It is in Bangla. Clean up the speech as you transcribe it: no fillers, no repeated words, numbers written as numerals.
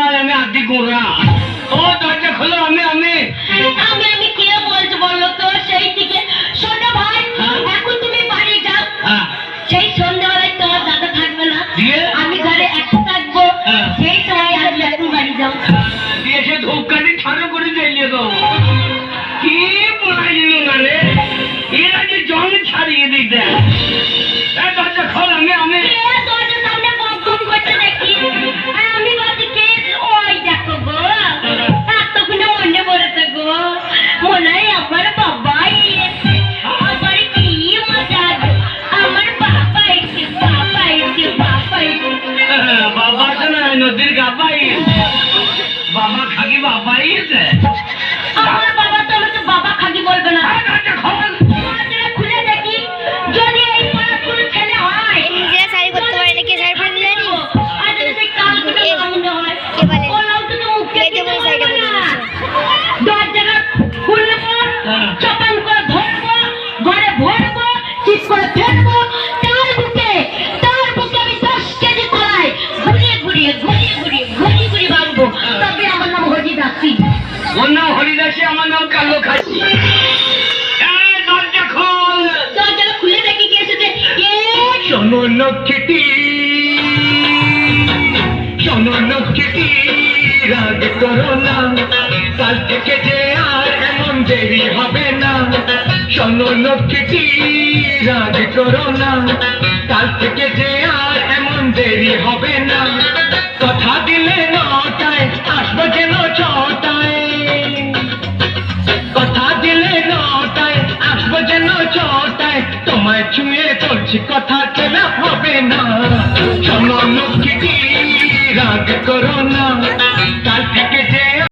ভাই আমি আদি গোড়া। ও দরজা খোলো। আমি আমি আমি আমি কে বলছো বলো তো? সেই দিকে শোনো ভাই, এখন তুমি বাড়ি যাও। সেই সন্ধ্যাবেলায় তোমার দাদা থাকবে না, আমি ঘরে একা থাকবো। সেই সময় আসলে এখন বাড়ি যাও। দিয়ে সে ধূপকাঠি ছাড়ো করে জ্বালিয়ে দেবো। কি পড়াই দিল না রে, এরা যে জল ছাড়িয়ে দিতে। দরজা খোল। আমি আমি দরজার সামনে বম করতে দেখি, আর আমি ভাবছি কে? ওই দেখো গো, এতক্ষণে মনে পড়েছে গো, মনে হয় আমার বাবাই এসে। আমার কি মজা গো, আমার বাবা এসে, বাবা এসে, বাবা এসে। বাবা তো না, নদীর গাবাই। বাবা খাকি বাবাই আছে। আমার বাবা তো আমাকে বাবা খাকি বলবে না। দরজা খোল। দরজাটা খুলে দেখি, যদি এই পাড়ার কোনো ছেলে হয়। নিজেরা শাড়ি করতে পারে না, কে শাড়ি পরে দিলে জানিস? আর যদি সেই কালগুলো সামনে হয়, কে বলে? ও লাউটা তো মুখে কে যে বলে শাড়িটা পরে দিয়েছে? দরজাটা খুলবো, চাপান করে ধরবো, ঘরে ভরবো, চিৎ করে ফেলবো। তার বুকে আমি 10 কেজি কলাই ঘুরিয়ে ভাঙবো। তবে আমার নাম হরিদাসী। ওর নাম হরিদাসী, আমার নাম কালো খাসি। দরজা খোল। দরজাটা খুলে দেখি কে এসেছে। শোনো লক্ষ্মীটি, শোনো লক্ষ্মীটি, রাগ করো না, কাল থেকে যে আর এমন দেরি হবে না। শোনো লক্ষ্মীটি, রাগ করো না, কাল থেকে যে আর এমন দেরি হবে না। কথা দিলে 9টায় আসবো যেন 6টায়, কথা দিলে 9টায় আসবো যেন 6টায়। তোমায় ছুঁয়ে চলছি, কথা কেনা হবে না। শোনো লক্ষ্মীটি, রাগ করো না।